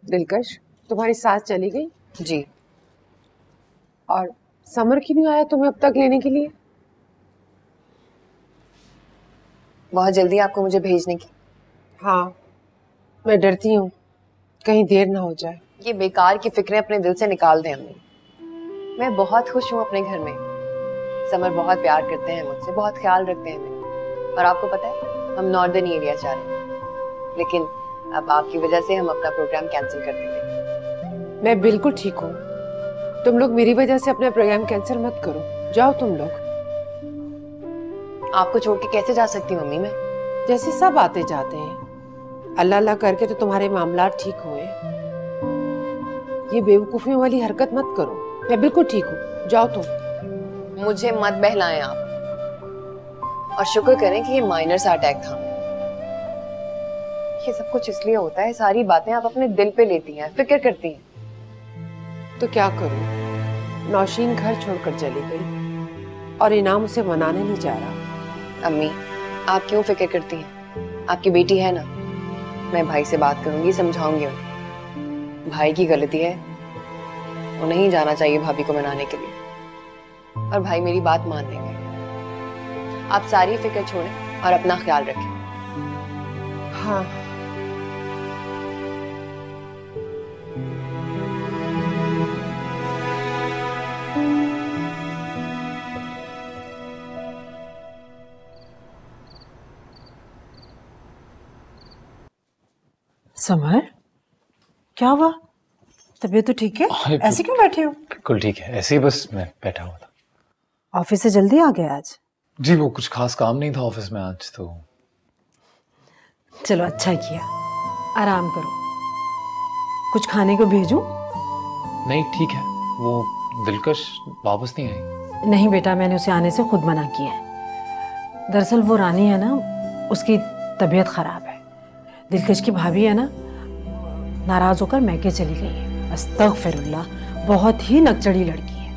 दिलकश, तुम्हारी सास चली गई? जी। और समर क्यों नहीं आया तुम्हें अब तक लेने के लिए? बहुत जल्दी आपको मुझे भेजने की? हाँ, मैं डरती हूँ कहीं देर ना हो जाए। ये बेकार की फिक्रें अपने दिल से निकाल दें अम्मी। मैं बहुत खुश हूँ अपने घर में। समर बहुत प्यार करते हैं मुझसे, बहुत ख्याल रखते हैं मेरा। और आपको पता है, हम नॉर्दर्न एरिया जा रहे हैं, लेकिन अब आपकी वजह से हम अपना प्रोग्राम कैंसिल कर देंगे। मैं बिल्कुल ठीक हूँ। तुम लोग मेरी वजह से अपना प्रोग्राम कैंसिल मत करो। जाओ तुम लोग। आपको छोड़ के कैसे जा सकती हूँ अम्मी मैं? जैसे सब आते जाते हैं, अल्लाह अल्लाह करके तो तुम्हारे मामला ठीक हुए। ये बेवकूफियों वाली हरकत मत करो। मैं बिल्कुल ठीक हूँ, जाओ तुम। मुझे मत बहलाएं आप, और शुक्र करें कि ये माइनर सा अटैक था। ये सब कुछ इसलिए होता है, सारी बातें आप अपने दिल पे लेती हैं, फिक्र करती हैं। तो क्या करूं? नौशीन घर छोड़कर चली गई और इनाम उसे मनाने नहीं जा रहा। अम्मी, आप क्यों फिक्र करती हैं? आपकी बेटी है ना, मैं भाई से बात करूंगी, समझाऊंगी उन्हें। भाई की गलती है, वो नहीं जाना चाहिए भाभी को मनाने के लिए, और भाई मेरी बात मान लेंगे। आप सारी फिक्र छोड़ें और अपना ख्याल रखें। हाँ। समर, क्या हुआ? तबीयत तो ठीक है? ऐसे क्यों बैठे हो? बिल्कुल ठीक है, ऐसे ही बस मैं बैठा हुआ था। ऑफिस से जल्दी आ गए आज? जी, वो कुछ खास काम नहीं था ऑफिस में आज तो। चलो अच्छा किया, आराम करो। कुछ खाने को भेजूं? नहीं ठीक है, वो दिलकश वापस नहीं आई। नहीं बेटा, मैंने उसे आने से खुद मना किया है। दरअसल वो रानी है ना, उसकी तबीयत खराब है। दिलकश की भाभी है ना, नाराज होकर मैके चली गई है। अस्तगफिरुल्लाह, बहुत ही नकचड़ी लड़की है,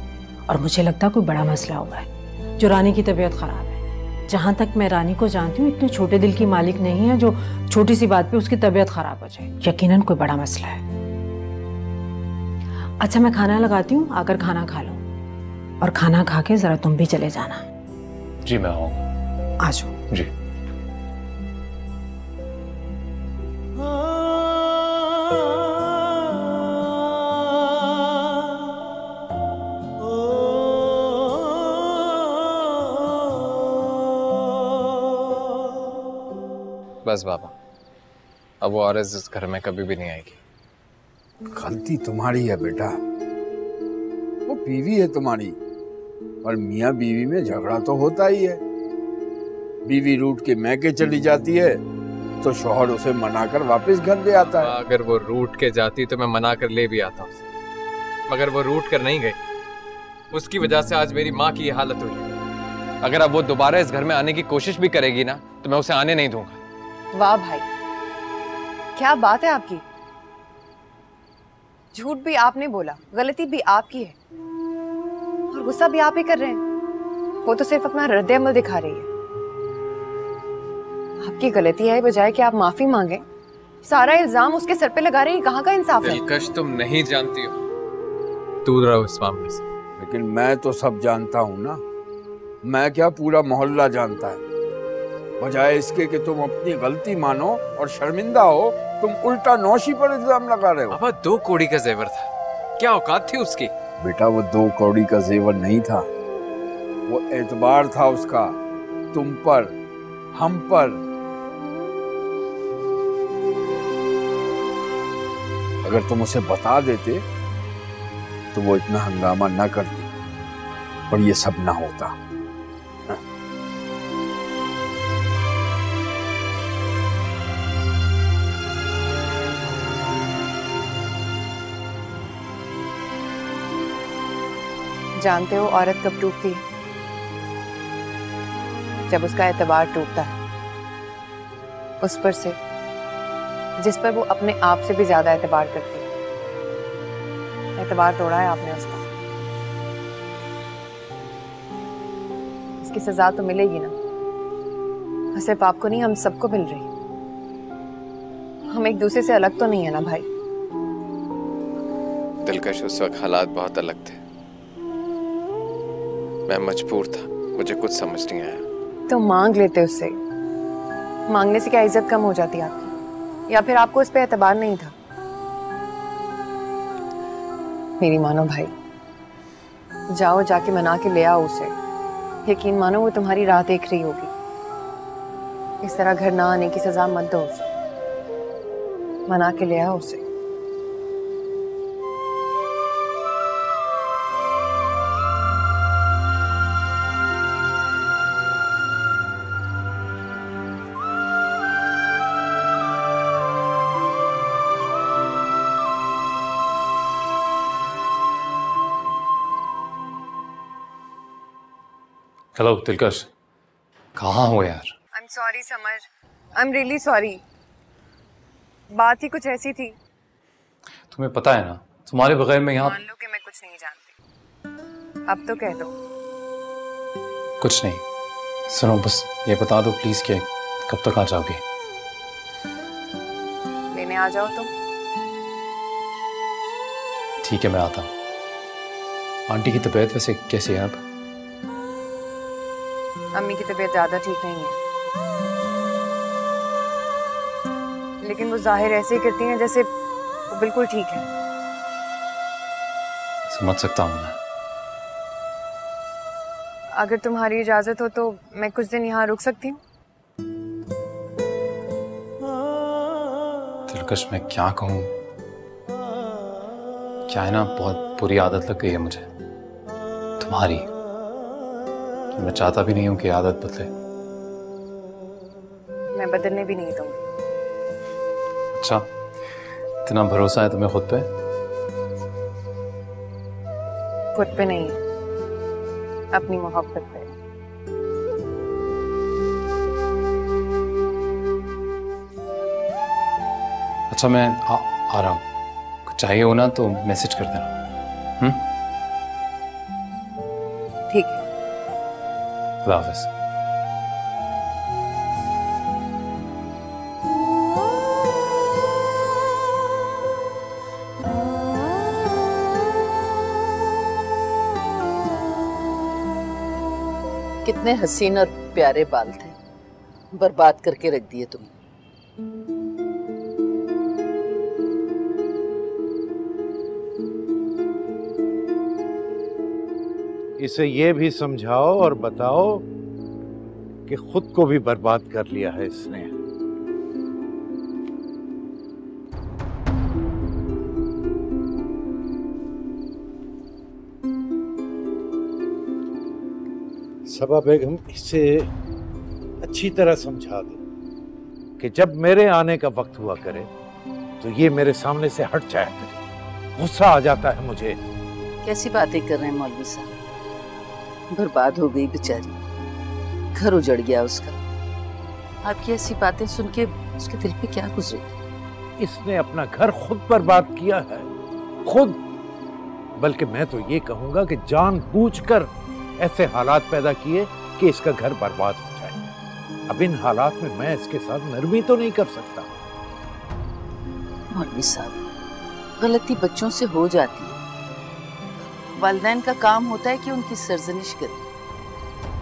और मुझे लगता है कोई बड़ा मसला हुआ है जो रानी की तबीयत खराब है। जहाँ तक मैं रानी को जानती हूँ, इतने छोटे दिल की मालिक नहीं है जो छोटी सी बात पे उसकी तबीयत खराब हो जाए। यकीनन कोई बड़ा मसला है। अच्छा, मैं खाना लगाती हूँ, आकर खाना खा लो, और खाना खा के जरा तुम भी चले जाना। जी मैं आऊँगा। आ जाओ। जी। बस बाबा, अब वो औरत इस घर में कभी भी नहीं आएगी। गलती तुम्हारी है बेटा, वो बीवी है तुम्हारी, और मियाँ बीवी में झगड़ा तो होता ही है। बीवी रूठ के मैके चली जाती है तो शौहर उसे मनाकर वापस घर ले आता है। अगर वो रूठ के जाती तो मैं मना कर ले भी आता उसे, मगर वो रूठ कर नहीं गई। उसकी वजह से आज मेरी माँ की ये हालत हुई। अगर अब वो दोबारा इस घर में आने की कोशिश भी करेगी ना, तो मैं उसे आने नहीं दूंगा। वाह भाई, क्या बात है आपकी। झूठ भी आपने बोला, गलती भी आपकी है, और गुस्सा भी आप ही कर रहे हैं। वो तो सिर्फ अपना रद्द अमल दिखा रही है। आपकी गलती है, बजाय कि आप माफी मांगे सारा इल्जाम उसके सर पे लगा रहे हैं। कहाँ का इंसाफ है? दिलकश, तुम नहीं जानती हो, दूर रहो इस मामले से। लेकिन मैं तो सब जानता हूँ ना। मैं क्या, पूरा मोहल्ला जानता है। बजाय इसके कि तुम अपनी गलती मानो और शर्मिंदा हो, तुम उल्टा नौशी पर इल्जाम लगा रहे हो। पापा, 2 कौड़ी का जेवर था, क्या औकात थी उसकी? बेटा, वो 2 कौड़ी का जेवर नहीं था, वो एतबार था उसका तुम पर, हम पर। अगर तुम उसे बता देते तो वो इतना हंगामा न करती और ये सब ना होता। जानते हो औरत कब टूटती है? जब उसका एतबार टूटता है, उस पर से जिस पर वो अपने आप से भी ज्यादा एतबार करती है। एतबार तोड़ा है आपने उसका, इसकी सजा तो मिलेगी ना। सिर्फ आपको नहीं, हम सबको मिल रही। हम एक दूसरे से अलग तो नहीं है ना भाई। दिलकश उस वक्त हालात बहुत अलग थे। मैं मजबूर था, मुझे कुछ समझ नहीं आया। तो मांग लेते उससे। मांगने से क्या इज्जत कम हो जाती आपकी, या फिर आपको उस पर एतबार नहीं था? मेरी मानो भाई, जाओ जाके मना के ले आओ उसे। यकीन मानो वो तुम्हारी राह देख रही होगी। इस तरह घर ना आने की सजा मत दो उसे, मना के ले आओ उसे। हेलो दिलकश, कहाँ हो यार? I am sorry summer, I am really sorry. बात ही कुछ ऐसी थी। तुम्हें पता है ना, तुम्हारे बगैर मैं यहाँ मान लो कि मैं कुछ नहीं जानती, अब तो कह दो। कुछ नहीं। सुनो, बस ये बता दो प्लीज कि कब तक आ जाओगे? लेने आ जाओ तुम। ठीक है, मैं आता हूँ। आंटी की तबीयत वैसे कैसी है अब? अम्मी की तबीयत ज्यादा ठीक नहीं है, लेकिन वो जाहिर ऐसे ही करती हैं जैसे वो बिल्कुल ठीक है। समझ सकता हूँ मैं। अगर तुम्हारी इजाजत हो तो मैं कुछ दिन यहाँ रुक सकती हूँ। दिलकश, मैं क्या कहूँ? क्या है ना, बहुत बुरी आदत लग गई है मुझे तुम्हारी। मैं चाहता भी नहीं हूं कि आदत बदले। मैं बदलने भी नहीं दूंगी। अच्छा, इतना भरोसा है तुम्हें खुद पे? खुद पे नहीं, अपनी मोहब्बत पे। अच्छा, मैं आ रहा हूँ। कुछ चाहिए हो ना तो मैसेज कर देना। ठीक है। खुदा हाफिज़। कितने हसीन और प्यारे बाल थे, बर्बाद करके रख दिए तुमने। इसे ये भी समझाओ और बताओ कि खुद को भी बर्बाद कर लिया है इसने। सबा बेगम, इसे अच्छी तरह समझा दो कि जब मेरे आने का वक्त हुआ करे तो ये मेरे सामने से हट जाया करे। गुस्सा आ जाता है मुझे। कैसी बातें कर रहे हैं मौलवी साहब? बर्बाद हो गई बेचारी, घर उजड़ गया उसका। आपकी ऐसी बातें सुन के उसके दिल पे क्या गुजरेगी? इसने अपना घर खुद बर्बाद किया है, खुद। बल्कि मैं तो ये कहूंगा कि जानबूझकर ऐसे हालात पैदा किए कि इसका घर बर्बाद हो जाए। अब इन हालात में मैं इसके साथ नरमी तो नहीं कर सकता। मौलवी साहब, गलती बच्चों से हो जाती है। वालिदैन का काम होता है कि उनकी सरजनिश करें,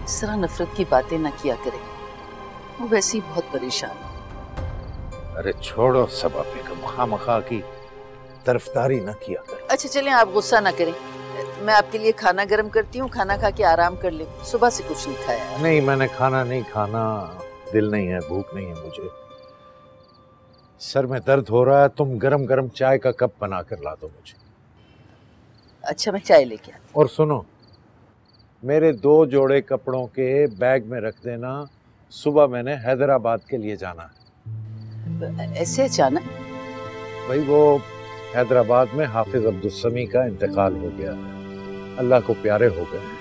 इस तरह नफरत की बातें न किया करें। वो वैसे ही बहुत परेशान है। अरे छोड़ो सबा बेगम, खामखा की तरफदारी न किया करें। अच्छा चलें, आप गुस्सा ना करें। मैं आपके लिए खाना गर्म करती हूँ, खाना खा के आराम कर ले। सुबह से कुछ नहीं खाया है। नहीं, मैंने खाना नहीं खाना, दिल नहीं है, भूख नहीं है मुझे। सर में दर्द हो रहा है, तुम गरम गरम चाय का कप बना कर ला दो मुझे। अच्छा, मैं चाय लेके आती और सुनो, मेरे 2 जोड़े कपड़ों के बैग में रख देना, सुबह मैंने हैदराबाद के लिए जाना है। ऐसे अचानक? भाई वो हैदराबाद में हाफिज अब्दुल समी का इंतकाल हो गया है, अल्लाह को प्यारे हो गए हैं।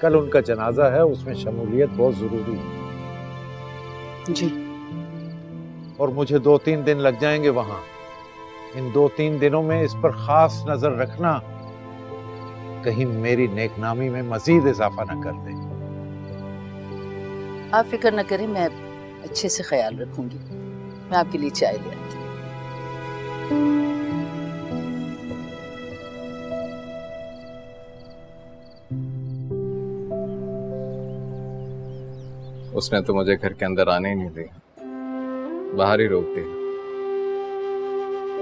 कल उनका जनाजा है, उसमें शमूलियत बहुत जरूरी है जी। और मुझे 2-3 दिन लग जाएंगे वहां। इन 2-3 दिनों में इस पर खास नजर रखना, कहीं मेरी नेकनामी में मजीद इजाफा न कर दे। आप फिक्र न करें, मैं अच्छे से ख्याल रखूंगी। मैं आपके लिए चाय ले आती हूँ। उसने तो मुझे घर के अंदर आने ही नहीं दिया, बाहर ही रोक दिया।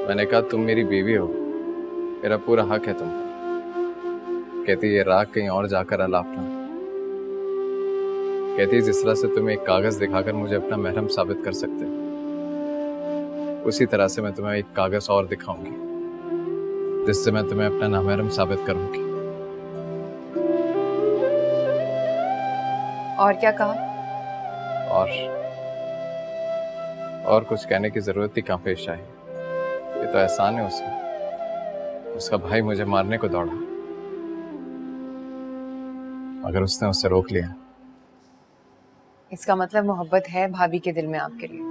मैंने कहा तुम मेरी बीवी हो, मेरा पूरा हक है तुम। कहती ये राग कहीं और जाकर अलापना। कहती जिस तरह से तुम एक कागज दिखाकर मुझे अपना महरम साबित कर सकते, उसी तरह से मैं तुम्हें एक कागज और दिखाऊंगी जिससे मैं तुम्हें अपना नामहरम साबित करूंगी। और क्या कहा? और कुछ कहने की जरूरत ही कहां पेश आई। ये तो एहसान है उसका भाई मुझे मारने को दौड़ा, अगर उसने उसे रोक लिया। इसका मतलब मोहब्बत है भाभी के दिल में आपके लिए।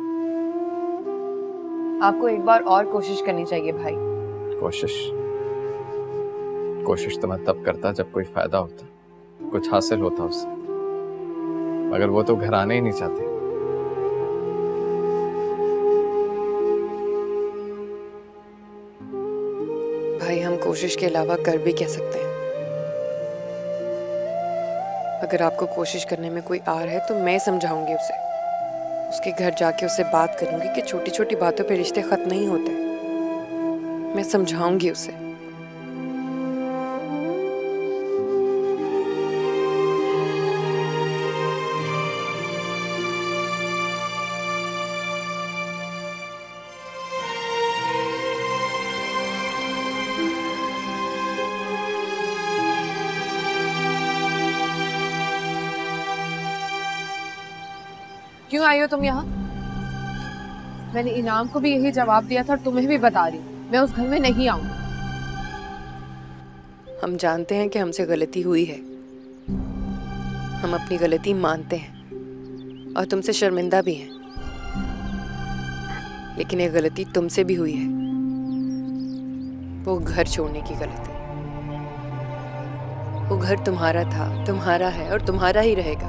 आपको एक बार और कोशिश करनी चाहिए भाई। कोशिश तो मैं तब करता जब कोई फायदा होता, कुछ हासिल होता उससे, मगर वो तो घर आने ही नहीं चाहते। भाई हम कोशिश के अलावा कर भी क्या सकते हैं? अगर आपको कोशिश करने में कोई आर है तो मैं समझाऊंगी उसे। उसके घर जाके उससे बात करूंगी कि छोटी छोटी बातों पे रिश्ते खत्म नहीं होते। मैं समझाऊंगी उसे। क्यों आई हो तुम यहाँ? मैंने इनाम को भी यही जवाब दिया था और तुम्हें भी बता रही, मैं उस घर में नहीं आऊंगी। हम जानते हैं कि हमसे गलती हुई है, हम अपनी गलती मानते हैं और तुमसे शर्मिंदा भी हैं, लेकिन ये गलती तुमसे भी हुई है, वो घर छोड़ने की गलती। वो घर तुम्हारा था, तुम्हारा है और तुम्हारा ही रहेगा।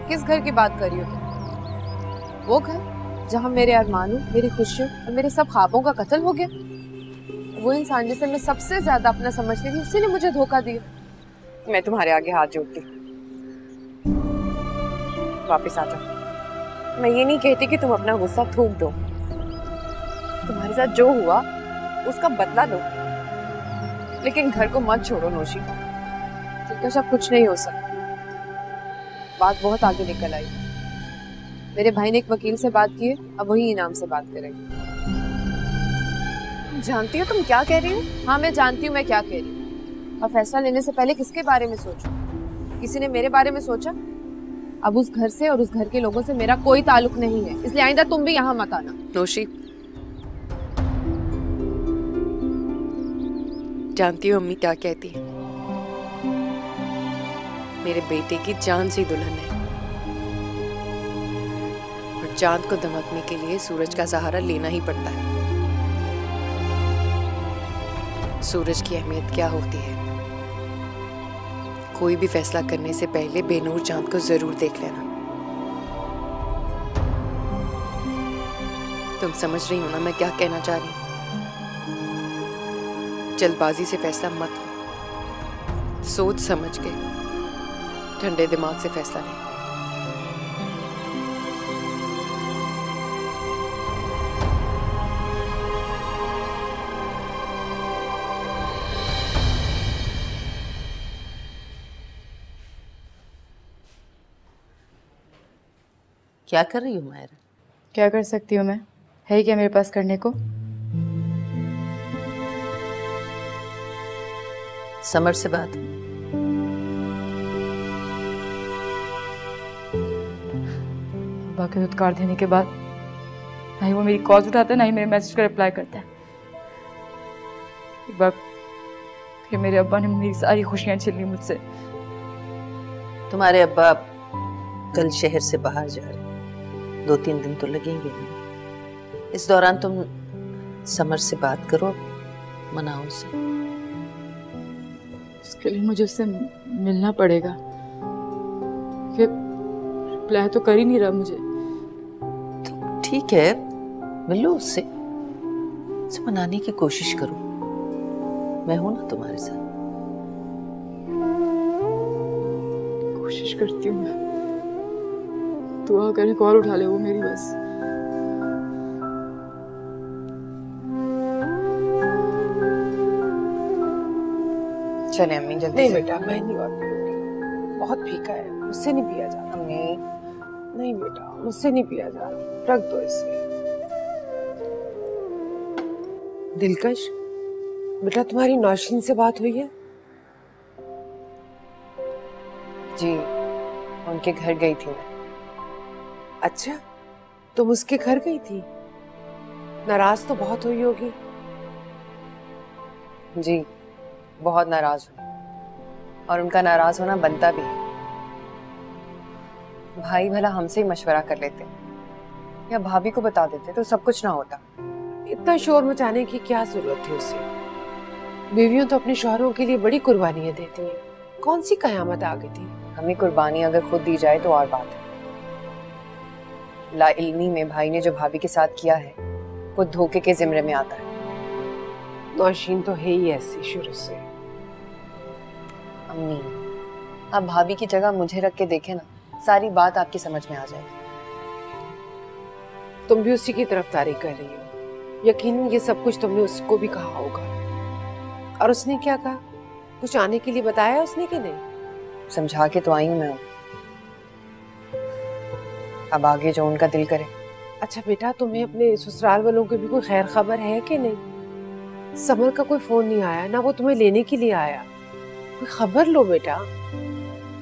किस घर की बात कर रही हो तुम? वो घर जहाँ मेरे अरमानों, मेरी खुशियों और मेरे सब ख्वाबों का कत्ल हो गया। वो इंसान जिसे मैं सबसे ज्यादा अपना समझती थी, उसी ने मुझे धोखा दिया। मैं तुम्हारे आगे हाथ जोड़ती, वापस आ जाओ। मैं ये नहीं कहती कि तुम अपना गुस्सा थूक दो, तुम्हारे साथ जो हुआ उसका बदला लो, लेकिन घर को मत छोड़ो नौशी। ठीक है, कुछ नहीं हो सकता। बात बहुत आगे निकल आई। मेरे भाई ने एक वकील से बात की है, अब वही इनाम से बात करेंगे। जानती हो तुम क्या कह रही हो? हाँ मैं जानती हूँ मैं क्या कह रही हूँ, और फैसला लेने से पहले किसके बारे में सोचूं? किसी ने मेरे बारे में सोचा? अब उस घर से और उस घर के लोगों से मेरा कोई ताल्लुक नहीं है, इसलिए आइंदा तुम भी यहाँ मत आना। नौशी, जानती हो अम्मी क्या कहती है? मेरे बेटे की जान सी दुल्हन है, और चांद को दमकने के लिए सूरज का सहारा लेना ही पड़ता है। सूरज की अहमियत क्या होती है? कोई भी फैसला करने से पहले बेनूर चांद को जरूर देख लेना। तुम समझ रही हो ना मैं क्या कहना चाह रही हूँ? जल्दबाजी से फैसला मत लो, सोच समझ के ठंडे दिमाग से फैसला लें। क्या कर रही हो मायरा? क्या कर सकती हूँ मैं? है क्या मेरे पास करने को? समर से बात? बाकी धुतकार देने के बाद ना ही वो मेरी कॉल उठाता है, ना ही मेरे मैसेज का रिप्लाई करता है। एक बार फिर मेरे अब्बा ने मेरी सारी खुशियां छीन ली मुझसे। तुम्हारे अब्बा कल शहर से बाहर जा रहे, 2-3 दिन तो लगेंगे ही। इस दौरान तुम समर से बात करो, मनाओ उसे। उसके लिए मुझे उससे मिलना पड़ेगा। रिप्लाई तो कर ही नहीं रहा मुझे। तो ठीक है, मिलो उससे, उसे मनाने की कोशिश करो। मैं हूं ना तुम्हारे साथ। कोशिश करती हूँ मैं, दुआ करे कॉल उठा ले वो मेरी बस। चले अम्मी जल्दी नहीं से। बेटा मैं नहीं और पीऊंगी, बहुत फीका है, मुझसे नहीं पिया जा रहा। अम्मी नहीं बेटा मुझसे नहीं पिया जा रहा, रख दो इसे। दिलकश बेटा तुम्हारी नौशीन से बात हुई है? जी उनके घर गई थी मैं। अच्छा तुम उसके घर गई थी, नाराज तो बहुत हुई होगी। जी बहुत नाराज हूँ और उनका नाराज होना बनता भी है। भाई भला हमसे ही मशवरा कर लेते या भाभी को बता देते तो सब कुछ ना होता। इतना शोर मचाने की क्या जरूरत थी उसे? बीवियों तो अपने शौहरों के लिए बड़ी कुर्बानियां देती हैं, कौन सी कयामत आ गई थी? हमें कुर्बानी अगर खुद दी जाए तो और बात है। लाइल्मी में भाई ने जो भाभी के साथ किया है वो धोखे के जिम्मे में आता है। नौशीन तो है ही ऐसी शुरू से। अम्मी आप भाभी की जगह मुझे रख के देखें ना, सारी बात आपकी समझ में आ जाएगी। तुम भी उसी की तरफदारी कर रही हो, यकीनन ये सब कुछ तुमने उसको भी कहा होगा। और उसने क्या कहा? कुछ आने के लिए बताया उसने कि नहीं? समझा के तो आई हूं मैं। अब आगे जो उनका दिल करे। अच्छा बेटा तुम्हें अपने ससुराल वालों की भी कोई खैर खबर है कि नहीं? समर का कोई फोन नहीं आया, ना वो तुम्हें लेने के लिए आया। कोई खबर लो बेटा,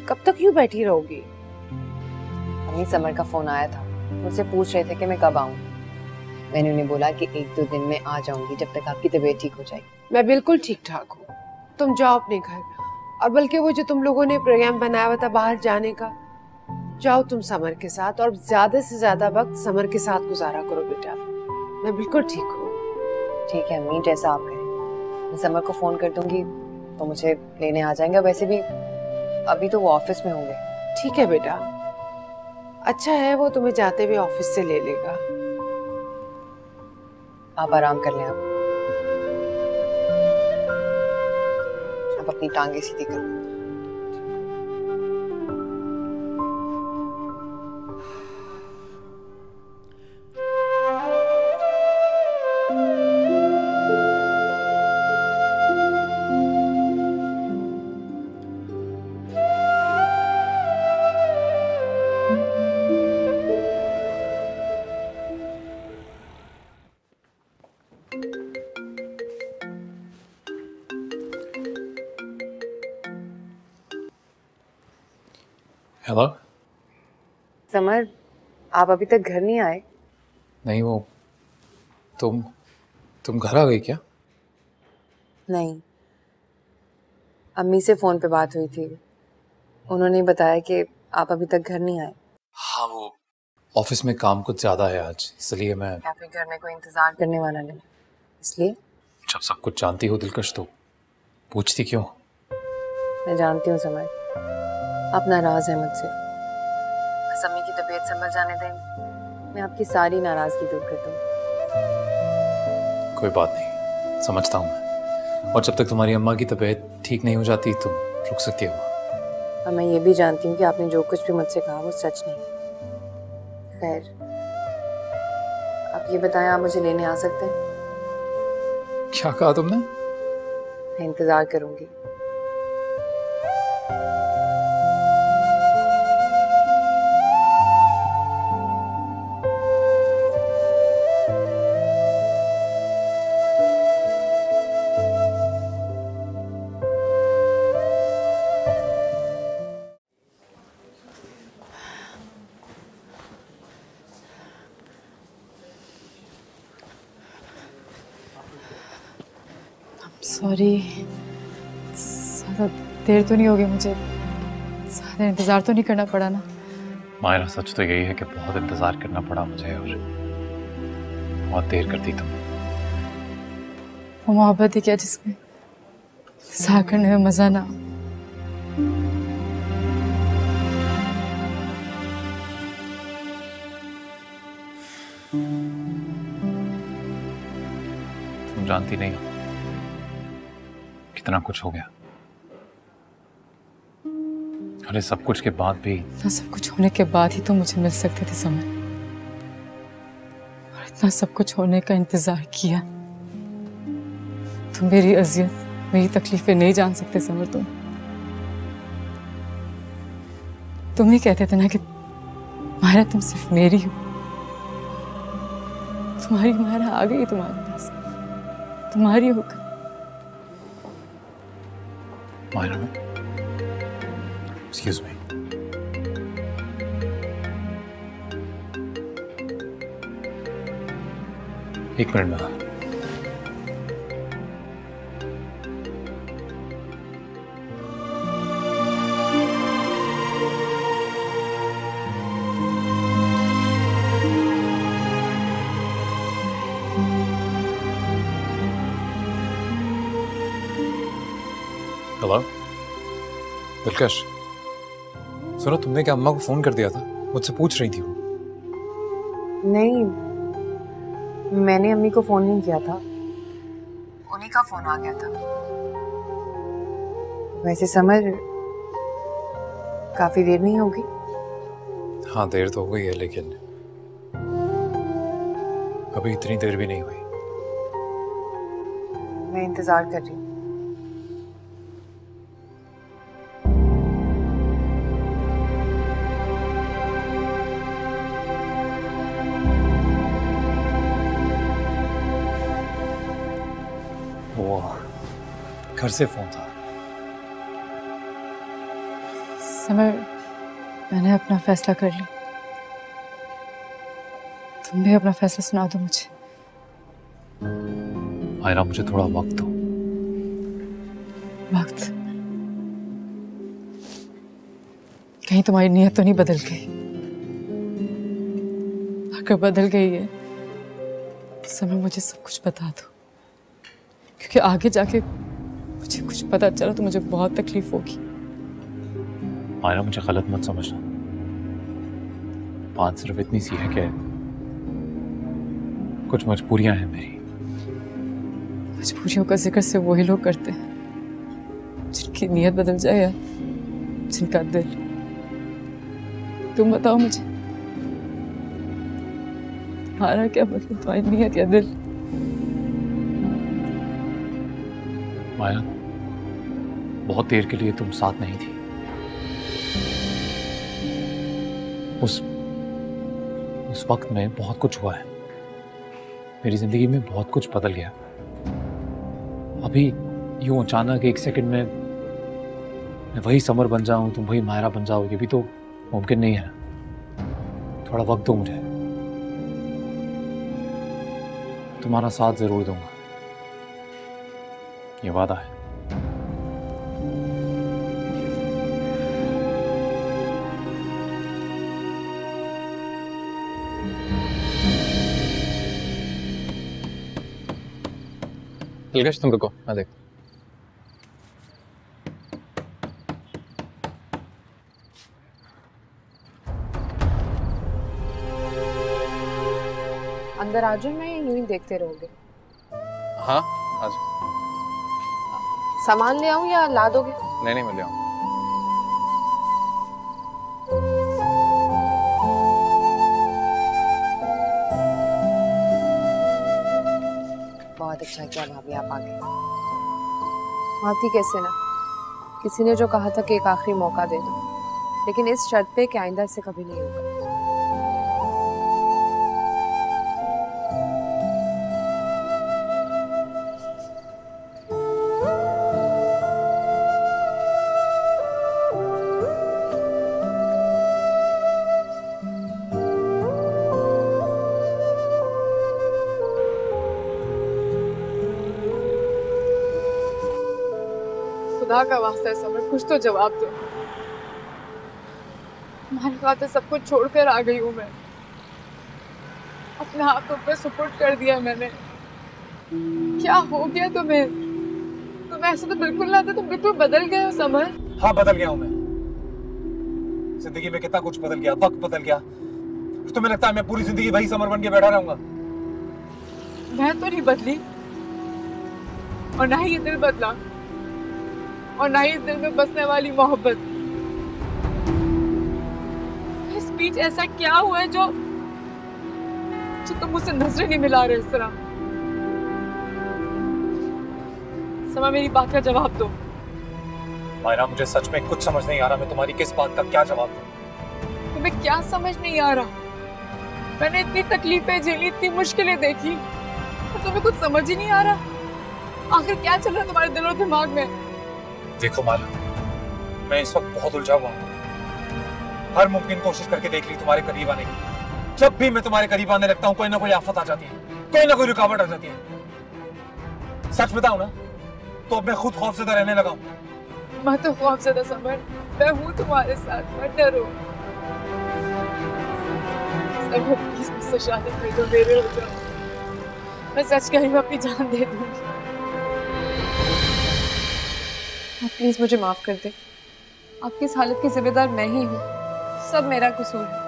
कब तक यूं बैठी रहोगी? अम्मी समर का फोन आया था, मुझसे पूछ रहे थे कि मैं कब आऊं। मैंने उन्हें बोला कि 1-2 दिन में आ जाऊंगी जब तक आपकी तबीयत ठीक हो जाएगी। मैं बिल्कुल ठीक ठाक हूँ, तुम जाओ अपने घर। और बल्कि वो जो तुम लोगों ने प्रोग्राम बनाया हुआ था बाहर जाने का, जाओ तुम समर के साथ और ज्यादा से ज्यादा वक्त समर के साथ गुजारा करो बेटा। मैं बिल्कुल ठीक हूँ। ठीक है अम्मी जैसा आप कहें। मैं समर को फोन कर दूंगी तो मुझे लेने आ जाएंगे। वैसे भी अभी तो वो ऑफिस में होंगे। ठीक है बेटा, अच्छा है वो तुम्हें जाते हुए ऑफिस से ले लेगा। आप आराम कर लें। आप अपनी टांगे सीधी कर लें। हेलो। समर आप अभी तक घर नहीं आए? नहीं वो तुम घर आ गई क्या? नहीं, अम्मी से फोन पे बात हुई थी, उन्होंने बताया कि आप अभी तक घर नहीं आए। हाँ वो ऑफिस में काम कुछ ज्यादा है आज, इसलिए मैं। आपके घर में कोई इंतजार करने वाला नहीं, इसलिए। जब सब कुछ जानती हो दिलकश तो पूछती क्यों? मैं जानती हूँ समर, आप नाराज हैं मुझसे। बस अम्मी की तबीयत संभल जाने दें, मैं आपकी सारी नाराजगी दूर कर दूँ। कोई बात नहीं, समझता हूँ मैं। और जब तक तुम्हारी अम्मा की तबीयत ठीक नहीं हो जाती तुम रुक सकती हो। और मैं ये भी जानती हूँ कि आपने जो कुछ भी मुझसे कहा वो सच नहीं। खैर आप ये बताएं, आप मुझे लेने आ सकते हैं? क्या कहा तुमने? मैं इंतजार करूंगी। सॉरी, ज़्यादा देर तो नहीं होगी, मुझे ज़्यादा इंतज़ार तो नहीं करना पड़ा ना? मायरा सच तो यही है कि बहुत इंतजार करना पड़ा मुझे और बहुत देर कर दी तुम। वो मोहब्बत ही क्या जिसमें इंतज़ार करने में मज़ा ना। तुम जानती नहीं हो कितना कुछ हो गया। अरे सब कुछ के बाद भी। इतना सब कुछ होने के बाद ही तो मुझे मिल सकते थे समर, और इतना सब कुछ होने का इंतजार किया। तुम मेरी अजियत, मेरी तकलीफें नहीं जान सकते समर। तुम ही कहते थे ना कि मायरा तुम सिर्फ मेरी हो। तुम्हारी मायरा आ गई तुम्हारे पास, तुम्हारी होकर। मायरा में एक्सक्यूज मी, एक मिनट में। हेलो दिलकश, सुनो तुमने क्या अम्मा को फोन कर दिया था? मुझसे पूछ रही थी वो। नहीं, मैंने अम्मी को फोन नहीं किया था, उन्हीं का फोन आ गया था। वैसे समर काफी देर नहीं होगी? हाँ देर तो हो गई है, लेकिन अभी इतनी देर भी नहीं हुई। मैं इंतजार कर रही हूँ। वो घर से फोन था। समर, मैंने अपना फैसला कर लिया। तुम भी अपना फैसला सुना दो मुझे। मायरा मुझे थोड़ा वक्त दो। वक्त? कहीं तुम्हारी नीयत तो नहीं बदल गई? अगर बदल गई है तो समय मुझे सब कुछ बता दो, क्योंकि आगे जाके मुझे कुछ पता चला तो मुझे बहुत तकलीफ होगी। मायरा मुझे गलत मत समझना, बात सिर्फ इतनी सी है कि कुछ मजबूरियां हैं मेरी। मजबूरियों का जिक्र से वही लोग करते हैं जिनकी नीयत बदल जाए या जिनका दिल। तुम बताओ मुझे, तुम्हारा क्या बदला, तुम्हारी नीयत या दिल? माया, बहुत देर के लिए तुम साथ नहीं थी। उस वक्त में बहुत कुछ हुआ है, मेरी जिंदगी में बहुत कुछ बदल गया। अभी यूं अचानक एक सेकंड में मैं वही समर बन जाऊं, तुम वही मायरा बन जाओ, ये भी तो मुमकिन नहीं है। थोड़ा वक्त दो मुझे, तुम्हारा साथ जरूर दूंगा, ये वादा है। दिलकश तुम रुको, मैं देख। अंदर आ जाओ, मैं यूं ही देखते रहोगे? हाँ आज सामान ले आऊं या ला दोगे? नहीं मैं ले आऊँ। बहुत अच्छा किया भाभी आप आ गए। आती कैसे ना, किसी ने जो कहा था कि एक आखिरी मौका दे दो, लेकिन इस शर्त पे कि आइंदा से कभी नहीं होगा। खुदा का वास्ता है समर, कुछ तो जवाब दो। तुम्हारे खाते सब कुछ छोड़कर आ गई हूँ मैं, अपने हाथों पे सुपुर्द कर दिया मैंने। क्या हो गया तुम्हें? तुम ऐसे तो बिल्कुल ना थे, तुम बिल्कुल बदल गए हो समर। हाँ बदल गया हूँ मैं, जिंदगी में कितना कुछ बदल गया, वक्त बदल गया। तुम्हें लगता है मैं पूरी जिंदगी वही समर बन के बैठा रहूंगा? मैं तो नहीं बदली, और ना ही ये दिल बदला, और ना ही इस दिल में बसने वाली मोहब्बत। बीच ऐसा क्या हुआ है जो तुम मुझसे नजरें नहीं मिला रहे इस तरह? समा, मेरी बात का जवाब दो। मायरा, मुझे सच में कुछ समझ नहीं आ रहा, मैं तुम्हारी किस बात का क्या जवाब दूं? तुम्हें क्या समझ नहीं आ रहा? मैंने इतनी तकलीफें झेली, इतनी मुश्किलें देखी, और तुम्हें कुछ समझ ही नहीं आ रहा। आखिर क्या चल रहा है तुम्हारे दिल और दिमाग में? देखो माला, मैं इस वक्त बहुत उलझा हुआ हूँ। हर मुमकिन कोशिश करके देख ली तुम्हारे करीब आने की। जब भी मैं तुम्हारे करीब आने लगता हूँ कोई ना कोई आफत आ जाती है, कोई ना कोई रुकावट आ जाती है। सच बताऊं ना तो अब मैं खुद खौफज़दा रहने लगा हूँ। मैं तो खौफज़दा समर, मैं हूँ तुम्हारे साथ, मत डरो। समर प्लीज मुझसे शादी कर दो, मेरे हो जाओ। मैं सच कह रही हूँ, अपनी जान दे दूंगी। आप प्लीज मुझे माफ कर दे। आपकी इस हालत की जिम्मेदार मैं ही हूँ, सब मेरा कसूर है।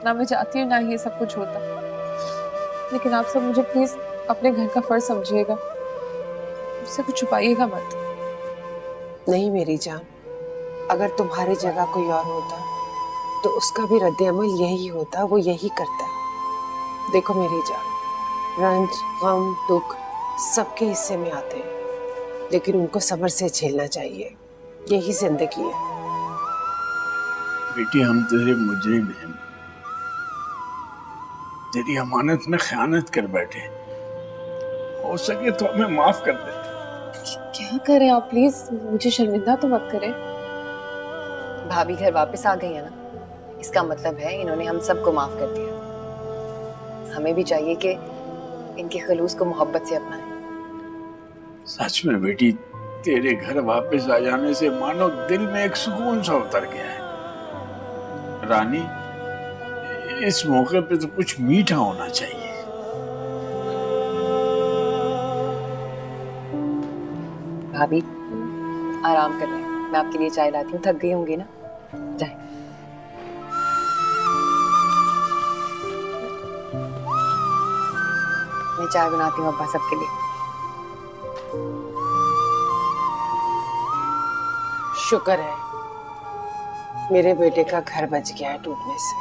ना मैं चाहती हूँ ना ये सब कुछ होता, लेकिन आप सब मुझे प्लीज अपने घर का फर्ज समझिएगा, मुझसे कुछ छुपाइएगा मत। नहीं मेरी जान, अगर तुम्हारी जगह कोई और होता तो उसका भी रद्द-ए-अमल यही होता, वो यही करता। देखो मेरी जान, रंज, गम, दुख सबके हिस्से में आते हैं, लेकिन उनको सब्र से झेलना चाहिए, यही जिंदगी है। बेटी, हम तेरे मुजरिम हैं, तेरी अमानत में खयानत कर बैठे, हो सके तो हमें माफ कर दे। क्या करें आप, प्लीज मुझे शर्मिंदा तो मत करें। भाभी घर वापस आ गई है ना, इसका मतलब है इन्होंने हम सबको माफ कर दिया। हमें भी चाहिए कि इनके खलूस को मोहब्बत से अपनाएं। सच में बेटी, तेरे घर वापस आ जाने से मानो दिल में एक सुकून सा उतर गया है। रानी, इस मौके पे तो कुछ मीठा होना चाहिए। भाभी आराम कर रहे हैं, मैं आपके लिए चाय लाती हूँ, थक गई होंगी ना, जाए। मैं चाय बनाती हूँ अब्बा सबके लिए। शुक्र है मेरे बेटे का घर बच गया है टूटने से।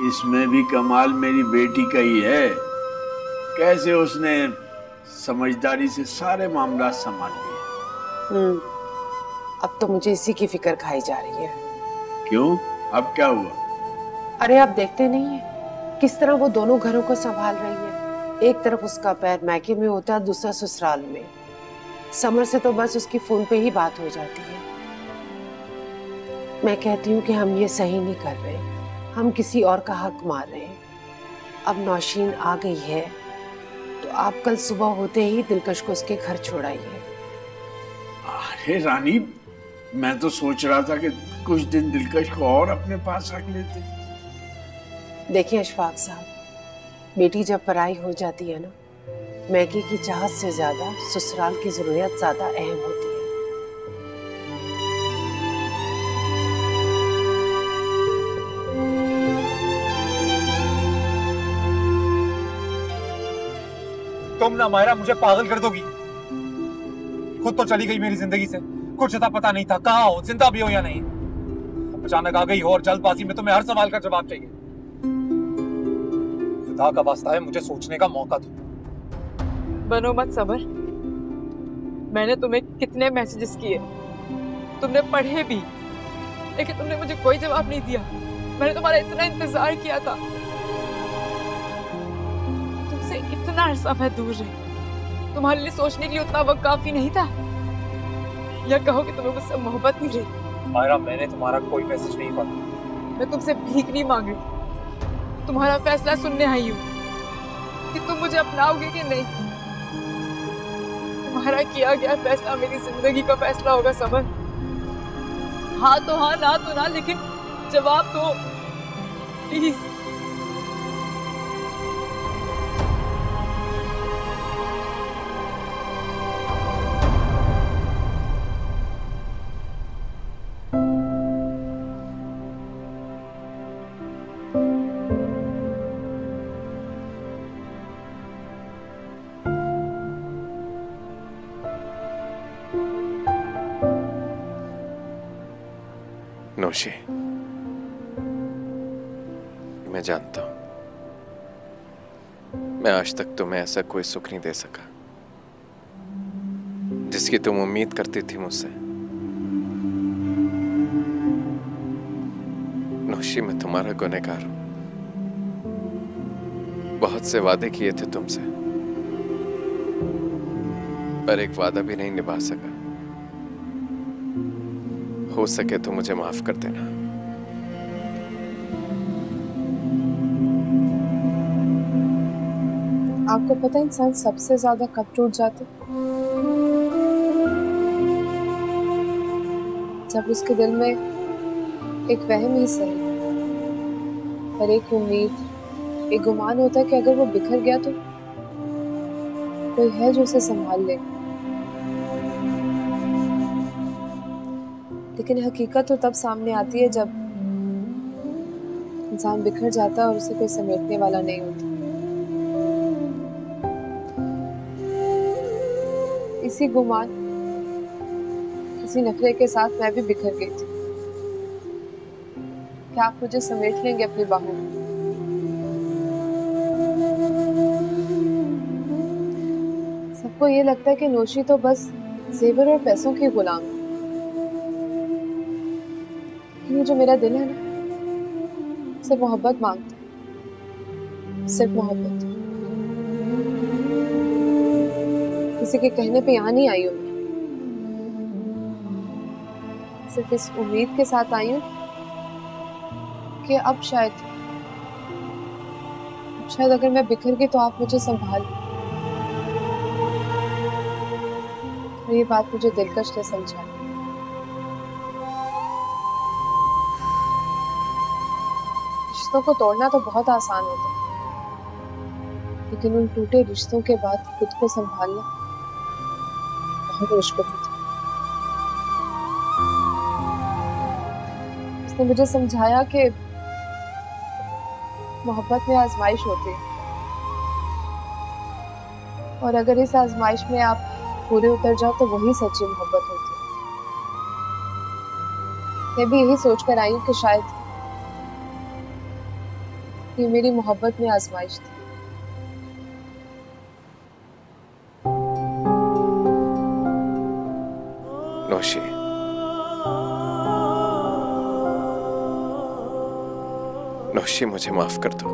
इसमें भी कमाल मेरी बेटी का ही है, कैसे उसने समझदारी से सारे मामला संभाल लिए। अब तो मुझे इसी की फिक्र खाई जा रही है। क्यों, अब क्या हुआ? अरे आप देखते नहीं है किस तरह वो दोनों घरों को संभाल रही है। एक तरफ उसका पैर मैके में होता है, दूसरा ससुराल में। समर से तो बस उसकी फोन पे ही बात हो जाती है। मैं कहती हूँ कि हम ये सही नहीं कर रहे, हम किसी और का हक मार रहे हैं। अब नौशीन आ गई है तो आप कल सुबह होते ही दिलकश को उसके घर छोड़ाइए। अरे रानी, मैं तो सोच रहा था कि कुछ दिन दिलकश को और अपने पास रख लेते। देखिए अशफाक साहब, बेटी जब पराई हो जाती है ना, मैके की चाहत से ज्यादा ससुराल की जरूरत ज्यादा अहम होती है। तुम ना मायरा मुझे पागल कर दोगी। खुद तो चली गई मेरी जिंदगी से, कुछ अता पता नहीं था कहाँ हो, जिंदा भी हो या नहीं। अचानक आ गई हो और जल्दबाजी में तुम्हें हर सवाल का जवाब चाहिए। खुदा का वास्ता है, मुझे सोचने का मौका दो। बनो मत समर, मैंने तुम्हें कितने मैसेजेस किए, तुमने पढ़े भी, लेकिन तुमने मुझे कोई जवाब नहीं दिया। मैंने तुम्हारा इतना इंतजार किया था, तुमसे इतना अरसा मैं दूर रही, तुम्हारे लिए सोचने के लिए उतना वक्त काफी नहीं था, या कहो कि तुम्हें मुझसे मोहब्बत नहीं रही। मायरा, मैंने तुम्हारा कोई मैसेज नहीं पढ़ा। मैं तुमसे भीख नहीं मांग रही, तुम्हारा फैसला सुनने आई हूँ कि तुम मुझे अपनाओगे कि नहीं। तुम्हारा किया गया फैसला मेरी जिंदगी का फैसला होगा समर। हाँ तो हाँ, ना तो ना, लेकिन जवाब दो प्लीज। नौशी, मैं जानता हूं मैं आज तक तुम्हें ऐसा कोई सुख नहीं दे सका जिसकी तुम उम्मीद करती थी मुझसे। नौशी, मैं तुम्हारा गुनहगार हूं। बहुत से वादे किए थे तुमसे, पर एक वादा भी नहीं निभा सका। हो सके तो मुझे माफ कर देना। आपको पता है इंसान सबसे ज्यादा कब टूट जाते? जब उसके दिल में एक वहम ही सही पर एक उम्मीद, एक गुमान होता है कि अगर वो बिखर गया तो कोई है जो उसे संभाल ले। लेकिन हकीकत तो तब सामने आती है जब इंसान बिखर जाता है और उसे कोई समेटने वाला नहीं होता। इसी गुमान, इसी नखरे के साथ मैं भी बिखर गई थी। क्या आप मुझे समेट लेंगे अपनी बाहों में? सबको ये लगता है कि नौशी तो बस जेवर और पैसों की गुलाम है। लेकिन जो मेरा दिल है ना, सिर्फ मोहब्बत मांगता है, सिर्फ मोहब्बत। किसी के कहने पे यहाँ नहीं आई हूँ, सिर्फ इस उम्मीद के साथ आई हूँ कि अब शायद अगर मैं बिखर गई तो आप मुझे संभाल। और ये बात मुझे दिलकश ने समझाई। रिश्तों को तोड़ना तो बहुत आसान होता है, लेकिन उन टूटे रिश्तों के बाद खुद को संभालना बहुत मुश्किल होता है। उसने मुझे समझाया कि मोहब्बत में आजमाइश होती है और अगर इस आजमाइश में आप पूरे उतर जाओ तो वही सच्ची मोहब्बत होती है। मैं भी यही सोचकर आई हूँ कि शायद ये मेरी मोहब्बत में आजमाइश थी। नौशी, नौशी, मुझे माफ कर दो।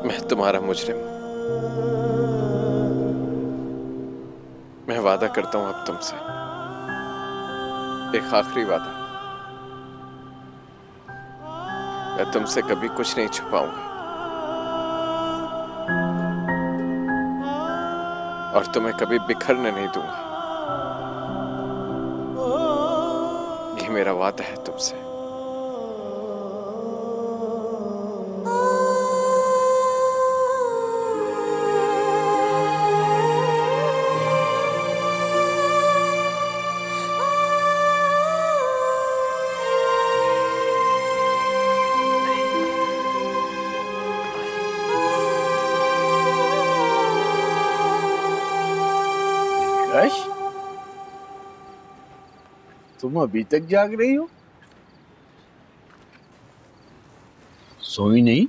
मैं तुम्हारा मुजरिम हूं। मैं वादा करता हूं अब तुमसे, एक आखिरी वादा। मैं तुमसे कभी कुछ नहीं छुपाऊंगा और तुम्हें कभी बिखरने नहीं दूंगा। ये मेरा वादा है तुमसे। तुम अभी तक जाग रही हो? सोई नहीं?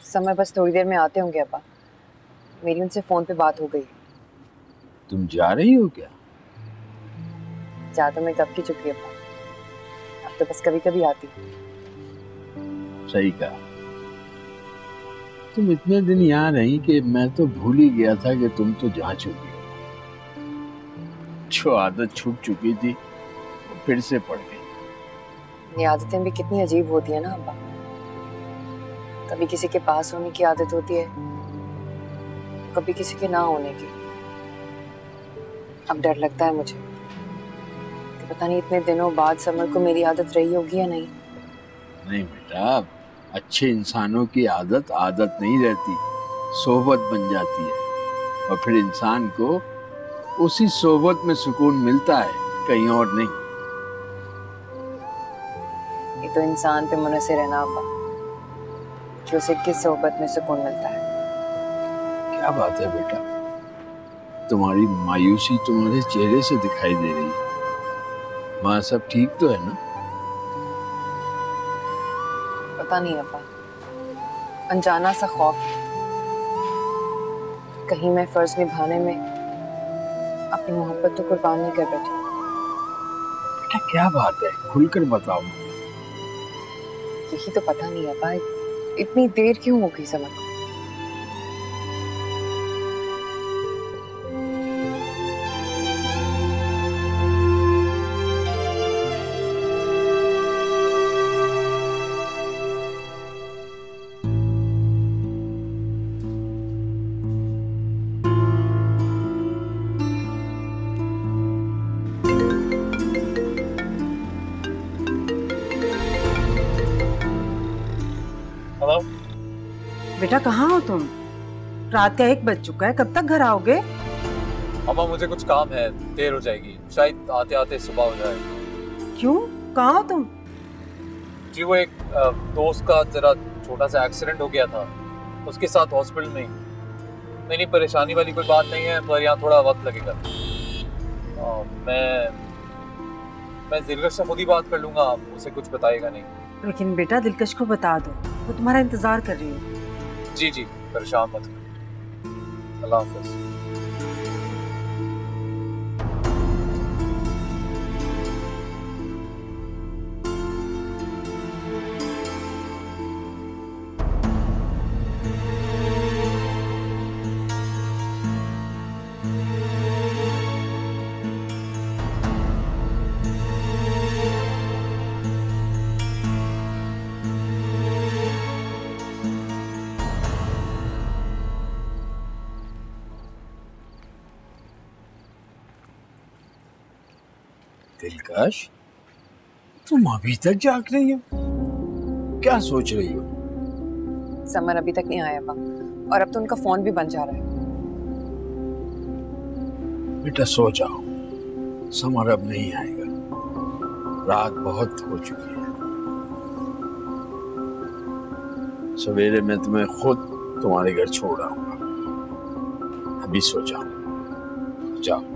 समय बस थोड़ी देर में आते होंगे अब्बा। मेरी उनसे फोन पे बात हो गई। तुम जा रही हो क्या? जा तो मैं कब की चुकी अब्बा, अब तो बस कभी कभी आती। सही कहा। तुम इतने दिन यहाँ रही कि मैं तो भूल ही गया था कि तुम तो जा चुकी हो। जो आदत छूट चुकी थी वो फिर से पड़ गई। ये आदतें भी कितनी अजीब होती है ना अब्बा। कभी किसी के पास होने की आदत होती है, कभी किसी के ना होने की। अब डर लगता है मुझे कि पता नहीं इतने दिनों बाद समर को मेरी आदत रही होगी या नहीं। नहीं बेटा, अच्छे इंसानों की आदत आदत नहीं रहती, सोहबत बन जाती है और फिर इंसान को उसी सोहबत में सुकून मिलता है, कहीं और नहीं। ये तो इंसान पे मुनसिर है ना अब्बा कि उसे किस सोहबत में सुकून मिलता है। क्या बात है बेटा, तुम्हारी मायूसी तुम्हारे चेहरे से दिखाई दे रही है। वहां सब ठीक तो है ना? पता नहीं अब्बा, अनजाना सा खौफ है कहीं मैं फर्ज निभाने में अपनी मोहब्बत तो कुर्बान नहीं कर बैठी। बेटा क्या बात है, खुलकर बताओ। यही तो पता नहीं अब्बा, इतनी देर क्यों हो गई समर को। बेटा कहाँ हो तुम? रात का 1 बज चुका है, कब तक घर आओगे? अम्मा मुझे कुछ काम है, देर हो जाएगी, शायद आते आते सुबह हो जाए। क्यों, कहाँ हो तुम? जी वो एक दोस्त का जरा छोटा सा एक्सीडेंट हो गया था, उसके साथ हॉस्पिटल में। नहीं परेशानी वाली कोई बात नहीं है, पर यहाँ थोड़ा वक्त लगेगा। मैं दिलकश से खुद ही बात कर लूंगा, उसे कुछ बताएगा नहीं। लेकिन बेटा दिलकश को बता दो, वो तुम्हारा इंतजार कर रही है। जी परेशान मत करो। अल्लाह हाफ़िज़। दिलकश, तुम अभी तक जाग रही हो? क्या सोच रही हो? समर अभी तक नहीं आया अब्बा, और अब तो उनका फोन भी बंद जा रहा है। बेटा सो जाओ, समर अब नहीं आएगा, रात बहुत हो चुकी है। सवेरे मैं तुम्हें खुद तुम्हारे घर छोड़ आऊंगा। अभी सो जाओ, जाओ।